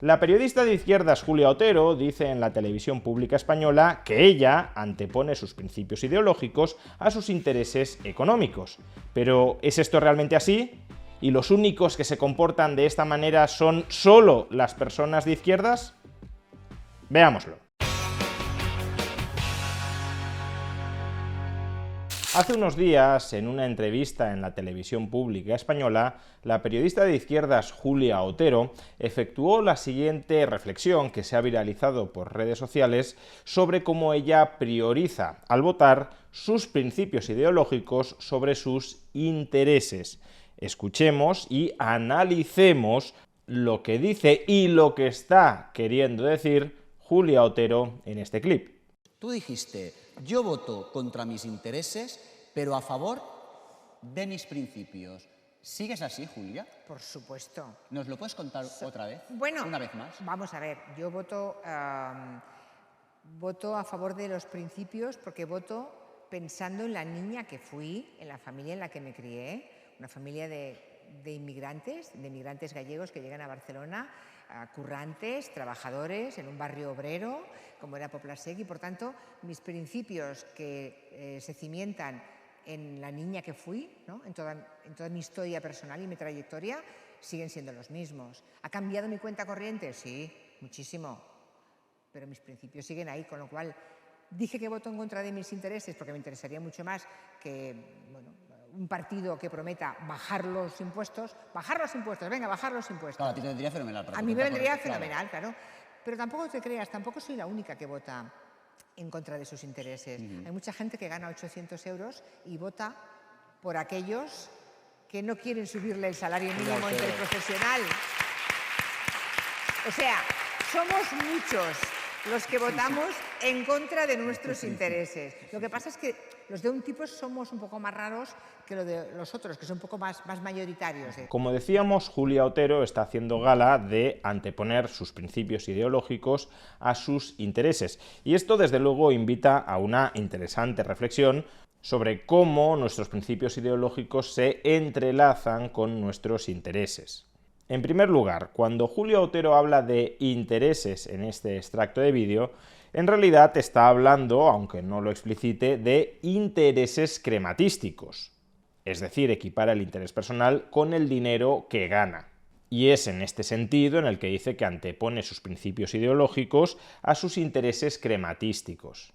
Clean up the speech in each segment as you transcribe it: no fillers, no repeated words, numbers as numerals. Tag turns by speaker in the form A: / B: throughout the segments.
A: La periodista de izquierdas Julia Otero dice en la televisión pública española que ella antepone sus principios ideológicos a sus intereses económicos. Pero ¿es esto realmente así? ¿Y los únicos que se comportan de esta manera son solo las personas de izquierdas? Veámoslo. Hace unos días, en una entrevista en la televisión pública española, la periodista de izquierdas Julia Otero efectuó la siguiente reflexión que se ha viralizado por redes sociales sobre cómo ella prioriza, al votar, sus principios ideológicos sobre sus intereses. Escuchemos y analicemos lo que dice y lo que está queriendo decir Julia Otero en este clip.
B: Tú dijiste, yo voto contra mis intereses, pero a favor de mis principios. ¿Sigues así, Julia?
C: Por supuesto.
B: ¿Nos lo puedes contar otra vez?
C: Bueno,
B: una vez más.
C: Vamos a ver, yo voto a favor de los principios porque voto pensando en la niña que fui, en la familia en la que me crié, una familia de inmigrantes gallegos que llegan a Barcelona, currantes, trabajadores, en un barrio obrero, como era Poblasec, y por tanto mis principios que se cimientan en la niña que fui, ¿no? en toda mi historia personal y mi trayectoria, siguen siendo los mismos. ¿Ha cambiado mi cuenta corriente? Sí, muchísimo, pero mis principios siguen ahí, con lo cual dije que voto en contra de mis intereses porque me interesaría mucho más que un partido que prometa bajar los impuestos, venga, bajar los impuestos.
B: Claro, a ti te vendría fenomenal.
C: A mí me vendría fenomenal, claro. Pero tampoco te creas, tampoco soy la única que vota en contra de sus intereses. Hay mucha gente que gana 800 euros y vota por aquellos que no quieren subirle el salario mínimo interprofesional. O sea, somos muchos los que votamos en contra de nuestros intereses. Lo que pasa es que los de un tipo somos un poco más raros que los otros, que son un poco más mayoritarios.
A: Como decíamos, Julia Otero está haciendo gala de anteponer sus principios ideológicos a sus intereses. Y esto, desde luego, invita a una interesante reflexión sobre cómo nuestros principios ideológicos se entrelazan con nuestros intereses. En primer lugar, cuando Julia Otero habla de intereses en este extracto de vídeo, en realidad está hablando, aunque no lo explicite, de intereses crematísticos. Es decir, equipara el interés personal con el dinero que gana. Y es en este sentido en el que dice que antepone sus principios ideológicos a sus intereses crematísticos,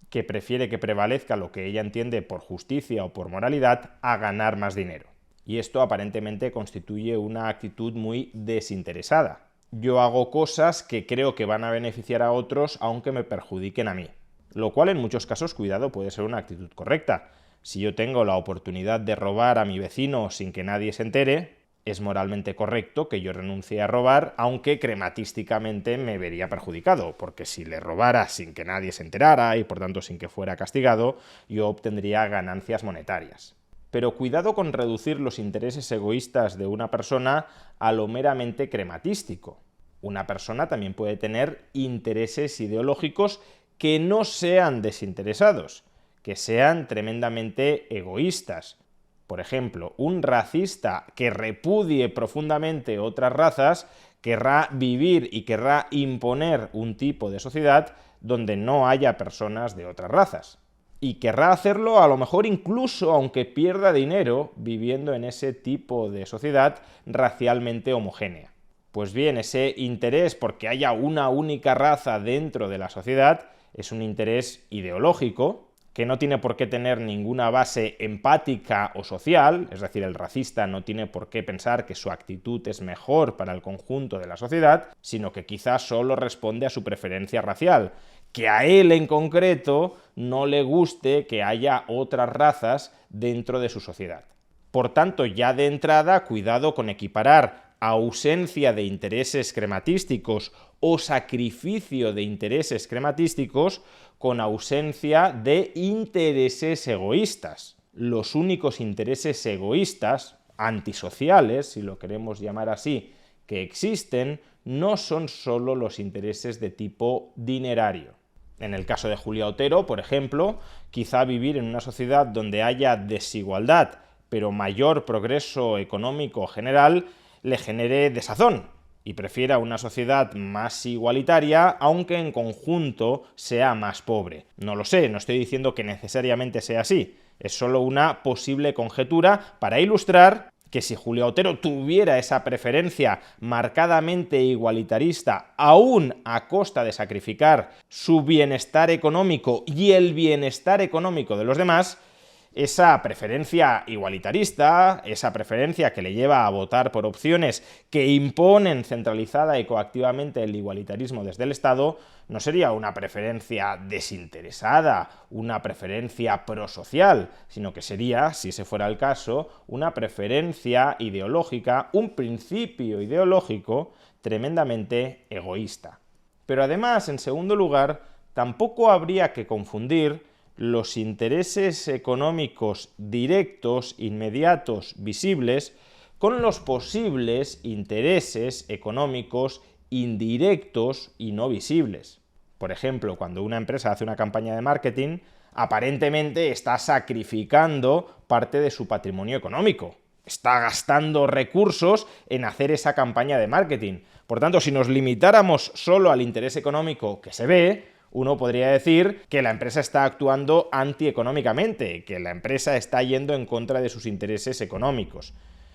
A: que prefiere que prevalezca lo que ella entiende por justicia o por moralidad a ganar más dinero. Y esto aparentemente constituye una actitud muy desinteresada. Yo hago cosas que creo que van a beneficiar a otros aunque me perjudiquen a mí. Lo cual en muchos casos, cuidado, puede ser una actitud correcta. Si yo tengo la oportunidad de robar a mi vecino sin que nadie se entere, es moralmente correcto que yo renuncie a robar, aunque crematísticamente me vería perjudicado, porque si le robara sin que nadie se enterara y por tanto sin que fuera castigado, yo obtendría ganancias monetarias. Pero cuidado con reducir los intereses egoístas de una persona a lo meramente crematístico. Una persona también puede tener intereses ideológicos que no sean desinteresados, que sean tremendamente egoístas. Por ejemplo, un racista que repudie profundamente otras razas querrá vivir y querrá imponer un tipo de sociedad donde no haya personas de otras razas. Y querrá hacerlo a lo mejor incluso aunque pierda dinero viviendo en ese tipo de sociedad racialmente homogénea. Pues bien, ese interés porque haya una única raza dentro de la sociedad es un interés ideológico que no tiene por qué tener ninguna base empática o social, es decir, el racista no tiene por qué pensar que su actitud es mejor para el conjunto de la sociedad, sino que quizás solo responde a su preferencia racial, que a él en concreto no le guste que haya otras razas dentro de su sociedad. Por tanto, ya de entrada, cuidado con equiparar ausencia de intereses crematísticos o sacrificio de intereses crematísticos con ausencia de intereses egoístas. Los únicos intereses egoístas, antisociales, si lo queremos llamar así, que existen, no son solo los intereses de tipo dinerario. En el caso de Julia Otero, por ejemplo, quizá vivir en una sociedad donde haya desigualdad, pero mayor progreso económico general, le genere desazón. y prefiera una sociedad más igualitaria, aunque en conjunto sea más pobre. No lo sé, no estoy diciendo que necesariamente sea así, es solo una posible conjetura para ilustrar que si Julia Otero tuviera esa preferencia marcadamente igualitarista, aún a costa de sacrificar su bienestar económico y el bienestar económico de los demás, esa preferencia igualitarista, esa preferencia que le lleva a votar por opciones que imponen centralizada y coactivamente el igualitarismo desde el Estado, no sería una preferencia desinteresada, una preferencia prosocial, sino que sería, si ese fuera el caso, una preferencia ideológica, un principio ideológico tremendamente egoísta. Pero además, en segundo lugar, tampoco habría que confundir los intereses económicos directos, inmediatos, visibles, con los posibles intereses económicos indirectos y no visibles. Por ejemplo, cuando una empresa hace una campaña de marketing, aparentemente está sacrificando parte de su patrimonio económico. Está gastando recursos en hacer esa campaña de marketing. Por tanto, si nos limitáramos solo al interés económico que se ve, uno podría decir que la empresa está actuando antieconómicamente, que la empresa está yendo en contra de sus intereses económicos.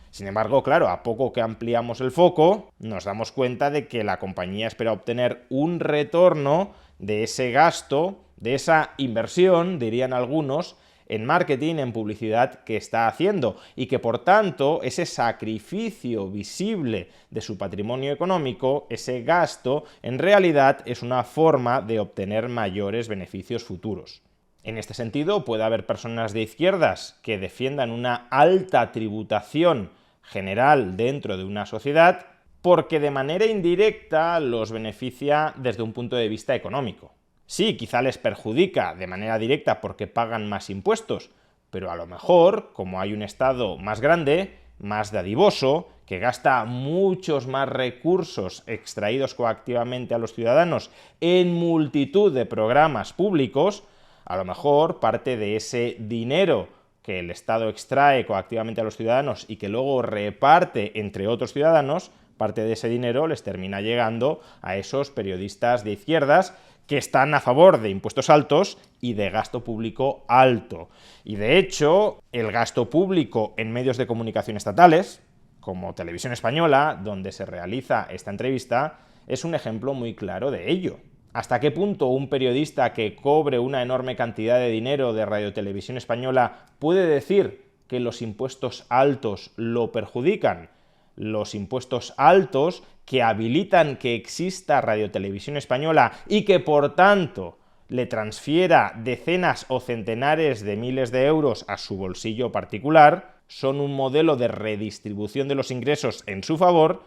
A: Sin embargo, claro, a poco que ampliamos el foco, nos damos cuenta de que la compañía espera obtener un retorno de ese gasto, de esa inversión, dirían algunos, en marketing, en publicidad que está haciendo, y que por tanto ese sacrificio visible de su patrimonio económico, ese gasto, en realidad es una forma de obtener mayores beneficios futuros. En este sentido, puede haber personas de izquierdas que defiendan una alta tributación general dentro de una sociedad porque de manera indirecta los beneficia desde un punto de vista económico. Sí, quizá les perjudica de manera directa porque pagan más impuestos, pero a lo mejor, como hay un Estado más grande, más dadivoso, que gasta muchos más recursos extraídos coactivamente a los ciudadanos en multitud de programas públicos, a lo mejor parte de ese dinero que el Estado extrae coactivamente a los ciudadanos y que luego reparte entre otros ciudadanos, parte de ese dinero les termina llegando a esos periodistas de izquierdas que están a favor de impuestos altos y de gasto público alto. Y de hecho, el gasto público en medios de comunicación estatales, como Televisión Española, donde se realiza esta entrevista, es un ejemplo muy claro de ello. ¿Hasta qué punto un periodista que cobre una enorme cantidad de dinero de Radio Televisión Española puede decir que los impuestos altos lo perjudican? Los impuestos altos que habilitan que exista Radio Televisión Española y que, por tanto, le transfiera decenas o centenares de miles de euros a su bolsillo particular, son un modelo de redistribución de los ingresos en su favor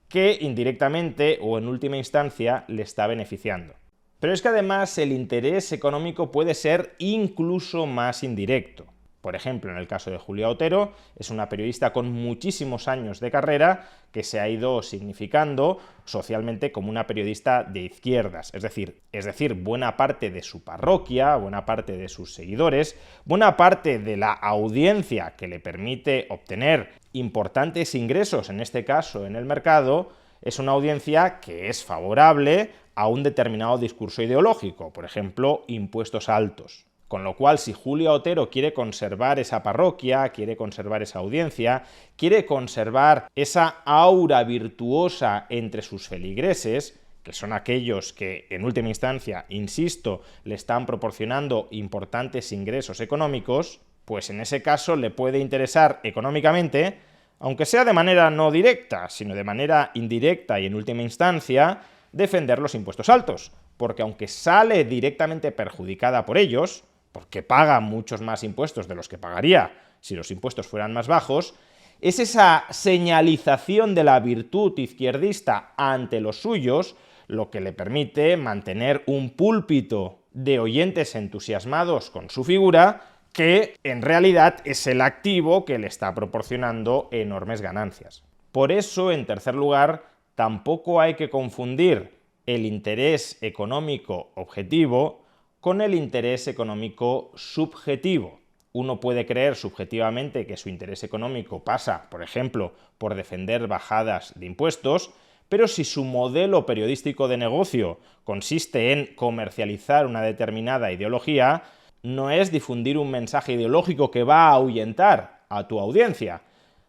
A: que indirectamente o en última instancia le está beneficiando. Pero es que además el interés económico puede ser incluso más indirecto. Por ejemplo, en el caso de Julia Otero, es una periodista con muchísimos años de carrera que se ha ido significando socialmente como una periodista de izquierdas. Es decir, buena parte de su parroquia, buena parte de sus seguidores, buena parte de la audiencia que le permite obtener importantes ingresos, en este caso en el mercado, es una audiencia que es favorable a un determinado discurso ideológico, por ejemplo, impuestos altos. Con lo cual, si Julia Otero quiere conservar esa parroquia, quiere conservar esa audiencia, quiere conservar esa aura virtuosa entre sus feligreses, que son aquellos que, en última instancia, insisto, le están proporcionando importantes ingresos económicos, pues en ese caso le puede interesar económicamente, aunque sea de manera no directa, sino de manera indirecta y en última instancia, defender los impuestos altos, porque aunque sale directamente perjudicada por ellos, porque paga muchos más impuestos de los que pagaría si los impuestos fueran más bajos, es esa señalización de la virtud izquierdista ante los suyos lo que le permite mantener un púlpito de oyentes entusiasmados con su figura, que en realidad es el activo que le está proporcionando enormes ganancias. Por eso, en tercer lugar, tampoco hay que confundir el interés económico objetivo con el interés económico subjetivo. Uno puede creer subjetivamente que su interés económico pasa, por ejemplo, por defender bajadas de impuestos, pero si su modelo periodístico de negocio consiste en comercializar una determinada ideología, no es difundir un mensaje ideológico que va a ahuyentar a tu audiencia,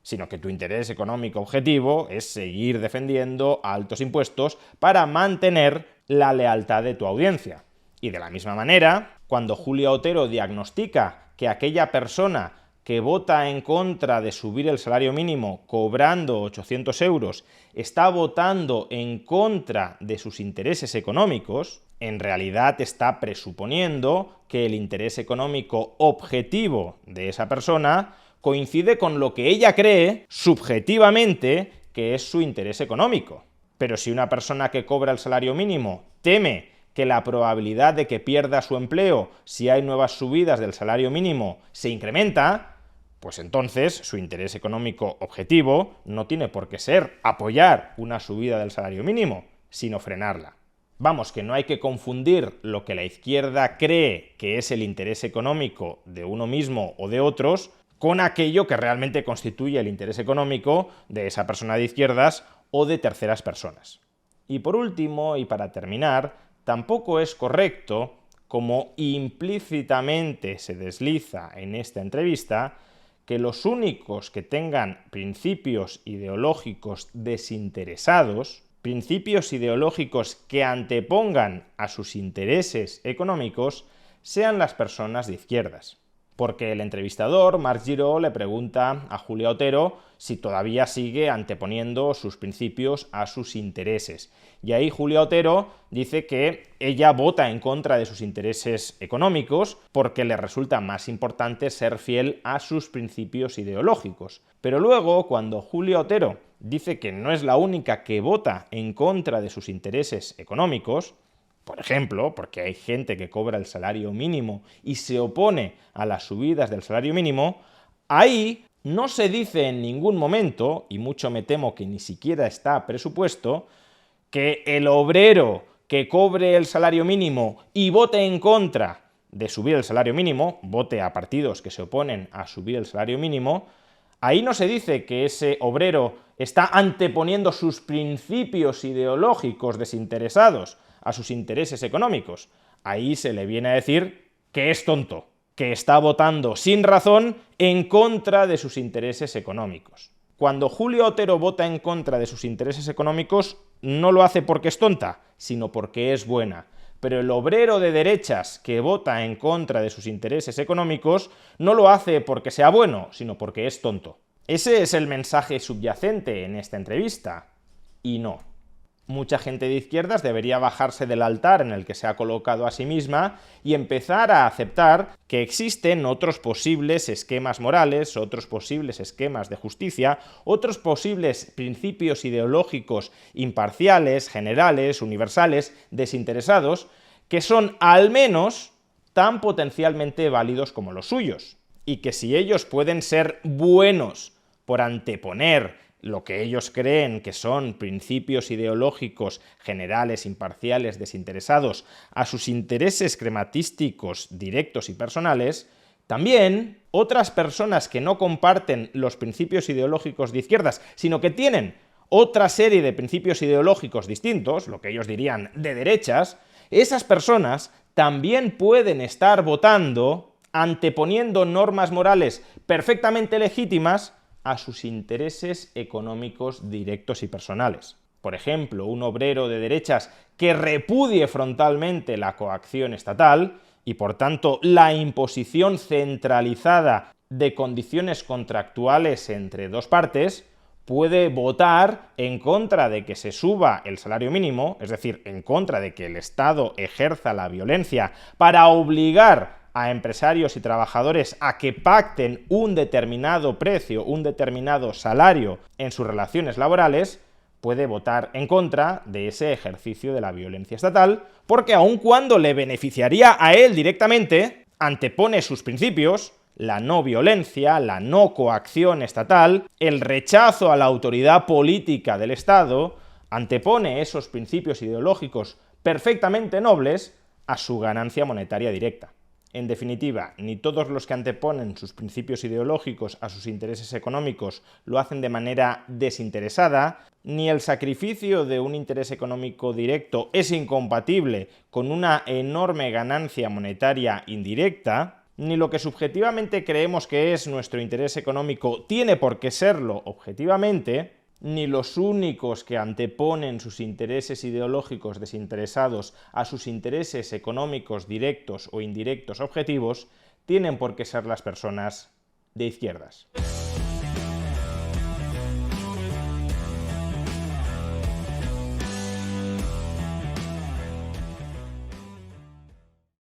A: sino que tu interés económico objetivo es seguir defendiendo altos impuestos para mantener la lealtad de tu audiencia. Y de la misma manera, cuando Julia Otero diagnostica que aquella persona que vota en contra de subir el salario mínimo cobrando 800 euros está votando en contra de sus intereses económicos, en realidad está presuponiendo que el interés económico objetivo de esa persona coincide con lo que ella cree subjetivamente que es su interés económico. Pero si una persona que cobra el salario mínimo teme que la probabilidad de que pierda su empleo si hay nuevas subidas del salario mínimo se incrementa, pues entonces su interés económico objetivo no tiene por qué ser apoyar una subida del salario mínimo, sino frenarla. Vamos, que no hay que confundir lo que la izquierda cree que es el interés económico de uno mismo o de otros con aquello que realmente constituye el interés económico de esa persona de izquierdas o de terceras personas. Y por último, y para terminar, tampoco es correcto, como implícitamente se desliza en esta entrevista, que los únicos que tengan principios ideológicos desinteresados, principios ideológicos que antepongan a sus intereses económicos, sean las personas de izquierdas. Porque el entrevistador, Marc Giró, le pregunta a Julia Otero si todavía sigue anteponiendo sus principios a sus intereses. Y ahí Julia Otero dice que ella vota en contra de sus intereses económicos porque le resulta más importante ser fiel a sus principios ideológicos. Pero luego, cuando Julia Otero dice que no es la única que vota en contra de sus intereses económicos, por ejemplo, porque hay gente que cobra el salario mínimo y se opone a las subidas del salario mínimo, ahí no se dice en ningún momento, y mucho me temo que ni siquiera está presupuesto, que el obrero que cobre el salario mínimo y vote en contra de subir el salario mínimo, vote a partidos que se oponen a subir el salario mínimo, ahí no se dice que ese obrero está anteponiendo sus principios ideológicos desinteresados a sus intereses económicos. Ahí se le viene a decir que es tonto, que está votando sin razón en contra de sus intereses económicos. Cuando Julia Otero vota en contra de sus intereses económicos, no lo hace porque es tonta, sino porque es buena. Pero el obrero de derechas que vota en contra de sus intereses económicos no lo hace porque sea bueno, sino porque es tonto. Ese es el mensaje subyacente en esta entrevista. Y no. Mucha gente de izquierdas debería bajarse del altar en el que se ha colocado a sí misma y empezar a aceptar que existen otros posibles esquemas morales, otros posibles esquemas de justicia, otros posibles principios ideológicos imparciales, generales, universales, desinteresados, que son al menos tan potencialmente válidos como los suyos, y que si ellos pueden ser buenos por anteponer lo que ellos creen que son principios ideológicos generales, imparciales, desinteresados a sus intereses crematísticos directos y personales, también otras personas que no comparten los principios ideológicos de izquierdas, sino que tienen otra serie de principios ideológicos distintos, lo que ellos dirían de derechas, esas personas también pueden estar votando anteponiendo normas morales perfectamente legítimas a sus intereses económicos directos y personales. Por ejemplo, un obrero de derechas que repudie frontalmente la coacción estatal y, por tanto, la imposición centralizada de condiciones contractuales entre dos partes, puede votar en contra de que se suba el salario mínimo, es decir, en contra de que el Estado ejerza la violencia para obligar a empresarios y trabajadores a que pacten un determinado precio, un determinado salario en sus relaciones laborales, puede votar en contra de ese ejercicio de la violencia estatal, porque aun cuando le beneficiaría a él directamente, antepone sus principios, la no violencia, la no coacción estatal, el rechazo a la autoridad política del Estado, antepone esos principios ideológicos perfectamente nobles a su ganancia monetaria directa. En definitiva, ni todos los que anteponen sus principios ideológicos a sus intereses económicos lo hacen de manera desinteresada, ni el sacrificio de un interés económico directo es incompatible con una enorme ganancia monetaria indirecta, ni lo que subjetivamente creemos que es nuestro interés económico tiene por qué serlo objetivamente, ni los únicos que anteponen sus intereses ideológicos desinteresados a sus intereses económicos directos o indirectos objetivos tienen por qué ser las personas de izquierdas.